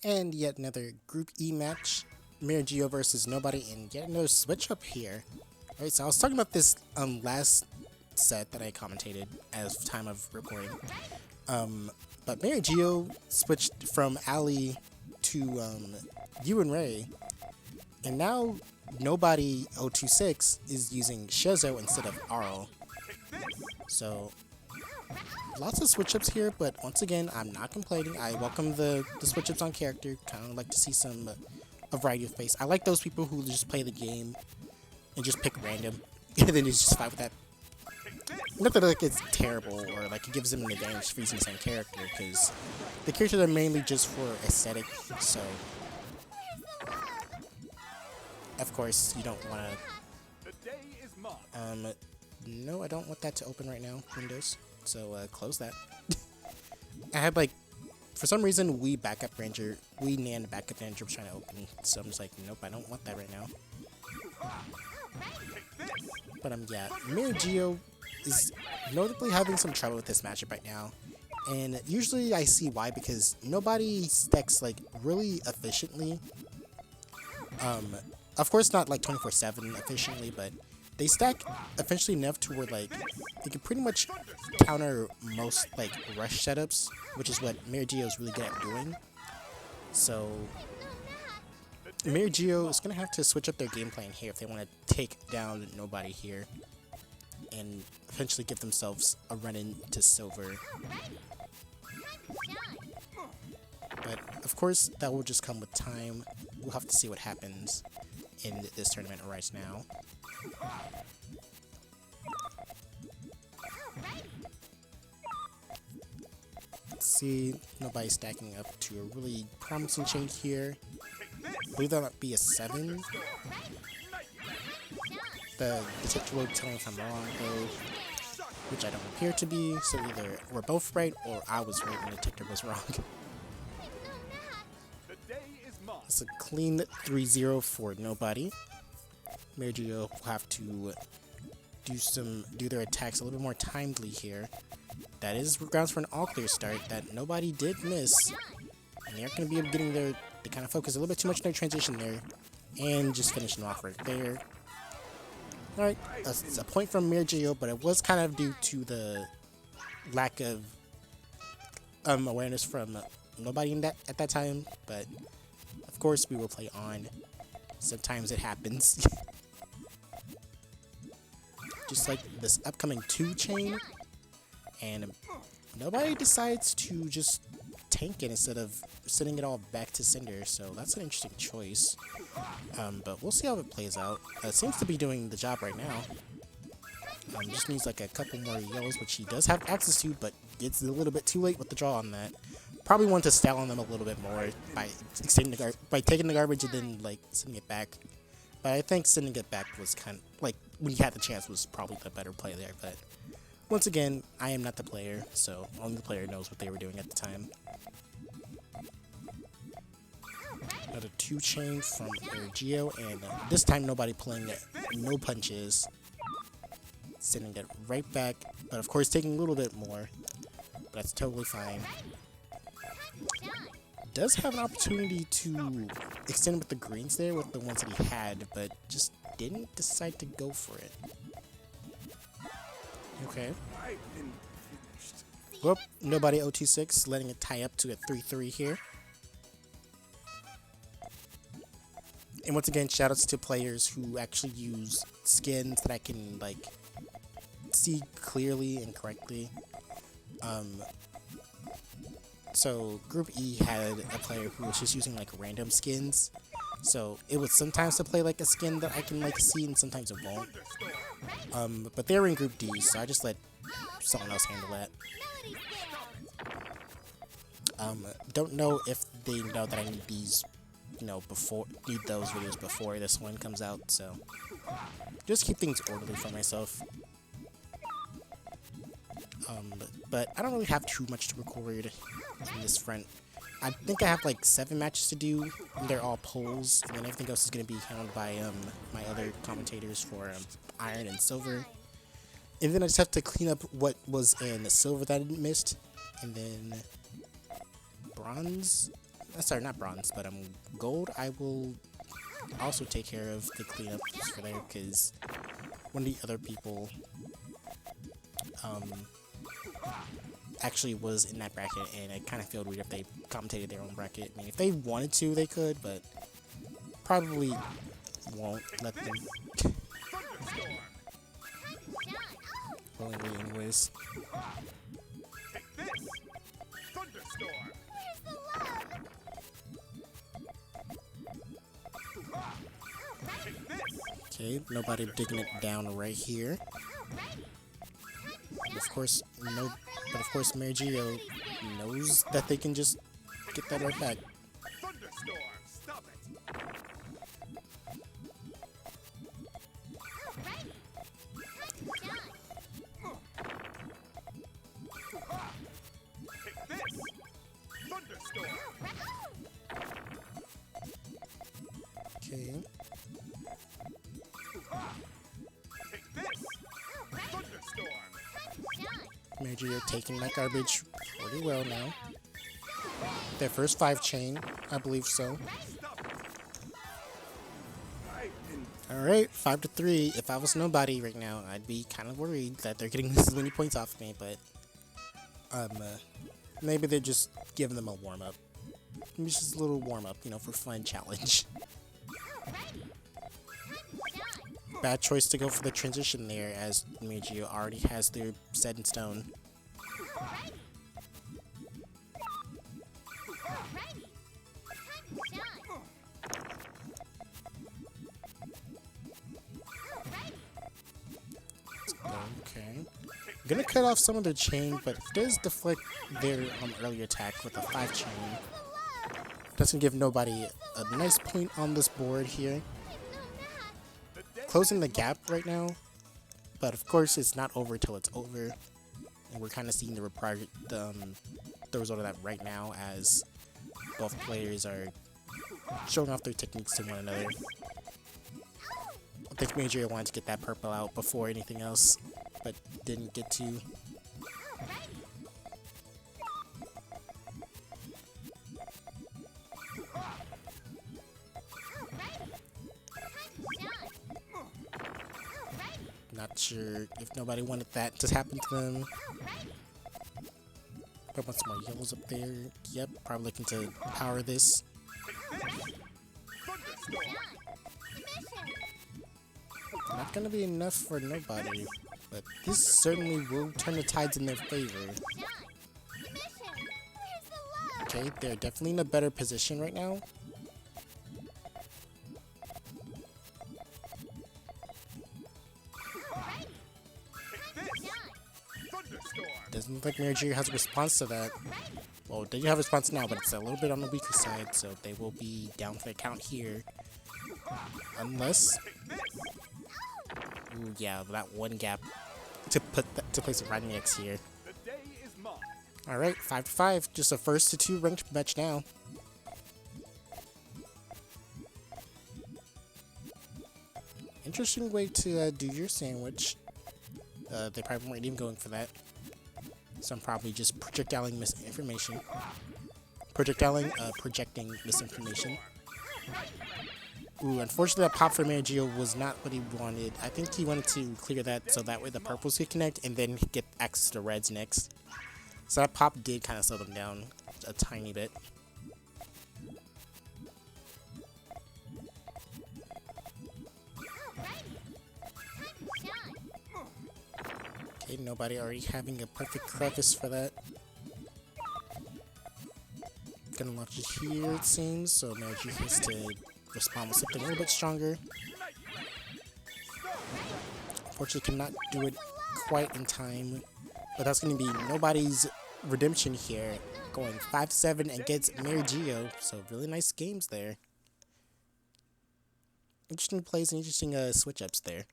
And yet another Group E match, Marigio versus Nobody, and yet another switch up here. Alright, so I was talking about this last set that I commentated as time of recording. But Marigio switched from Ali to you and Ray, and now nobody026 is using Schezo instead of Arl. So lots of switch ups here, but once again, I'm not complaining. I welcome the switch ups on character. Kind of like to see some a variety of face. I like those people who just play the game and just pick random, and then just fight with that. Not that like it's terrible or like it gives them an advantage for using the same character, because the characters are mainly just for aesthetic. So of course you don't want to. No, I don't want that to open right now. Windows. So close that. I had like, for some reason, we Nan backup ranger was trying to open. So I'm just like, nope, I don't want that right now. But yeah, Marigio is notably having some trouble with this matchup right now. And usually I see why, because nobody stacks like really efficiently. Of course not like 24/7 efficiently, but they stack efficiently enough to where like they can pretty much counter most like rush setups, which is what Marigio is really good at doing. So Marigio is gonna have to switch up their game plan here if they want to take down nobody here and eventually give themselves a run into silver. But of course that will just come with time. We'll have to see what happens in this tournament right now. Let's see, nobody stacking up to a really promising chain here. I believe that might be a 7. The detector will tell me if I'm wrong though, which I don't appear to be, so either we're both right or I was right and the detector was wrong. It's a clean 3-0 for nobody. Marigio will have to do their attacks a little bit more timely here. That is grounds for an all clear start that nobody did miss. And they're going to be able to getting their, they kind of focus a little bit too much on their transition there. And just finishing off right there. Alright, that's a point from Marigio, but it was kind of due to the lack of awareness from nobody at that time. But of course we will play on. Sometimes it happens. Just like this upcoming 2 chain, and nobody decides to just tank it instead of sending it all back to Cinder, so that's an interesting choice. But we'll see how it plays out. It seems to be doing the job right now. Just needs like a couple more yellows, which he does have access to, but it's a little bit too late with the draw on that. Probably want to style on them a little bit more by extending by taking the garbage and then like sending it back. But I think sending it back was kind of like, when you had the chance, was probably the better play there. But once again, I am not the player, so only the player knows what they were doing at the time. Another 2 chain from Marigio, and this time nobody playing no punches. Sending it right back, but of course taking a little bit more. But that's totally fine. Does have an opportunity to extend with the greens there with the ones that he had, but just didn't decide to go for it. Okay. Well, nobody026 letting it tie up to a 3-3 here. And once again, shoutouts to players who actually use skins that I can like see clearly and correctly. So Group E had a player who was just using like random skins. So it would sometimes to play like a skin that I can like see, and sometimes it won't. But they were in Group D, so I just let someone else handle that. Don't know if they know that I need these, need those videos before this one comes out. So just keep things orderly for myself. But I don't really have too much to record in this front. I think I have like 7 matches to do, and they're all polls, and then everything else is going to be handled by my other commentators for Iron and Silver. And then I just have to clean up what was in the Silver that I missed, and then Bronze, sorry, not bronze, but gold. I will also take care of the cleanup for there because one of the other people actually was in that bracket, and it kind of felt weird if they commentated their own bracket. I mean, if they wanted to, they could, but probably won't let them. Willingly, anyways. Okay, nobody digging it down right here. Of course, but of course, Marigio knows that they can just get that right back. Okay. Marigio taking my garbage pretty well now. Their first 5 chain, I believe so. Alright, 5-3. If I was nobody right now, I'd be kind of worried that they're getting this many points off me, but maybe they're just giving them a warm-up. Maybe just a little warm-up, you know, for fun challenge. Bad choice to go for the transition there, as Marigio already has their set in stone. Okay. I'm gonna cut off some of their chain, but it does deflect their early attack with a 5 chain. Doesn't give nobody a nice point on this board here. Closing the gap right now, but of course it's not over till it's over, and we're kind of seeing the result of that right now as both players are showing off their techniques to one another. I think Marigio wanted to get that purple out before anything else, but didn't get to. Not sure if nobody wanted that to happen to them. Put some more yellows up there. Yep, probably looking to power this. Not gonna be enough for nobody, but this certainly will turn the tides in their favor. Okay, they're definitely in a better position right now. Doesn't look like Marigio has a response to that. Well, they do have a response now, but it's a little bit on the weaker side, so they will be down for the count here. Unless... Ooh, yeah, that one gap to place it right in the X here. Alright, 5-5. Just a 1st-2 ranked match now. Interesting way to do your sandwich. They probably weren't even going for that. So I'm probably just projecting misinformation. Projecting misinformation. Ooh, unfortunately that pop for Marigio was not what he wanted. I think he wanted to clear that so that way the purples could connect and then get access to reds next. So that pop did kind of slow them down a tiny bit. Okay, nobody already having a perfect crevice for that. Gonna launch it here, it seems, so Marigio has to respond with something a little bit stronger. Unfortunately, cannot do it quite in time, but that's going to be nobody's redemption here. Going 5-7 against Marigio, so really nice games there. Interesting plays and interesting switch-ups there.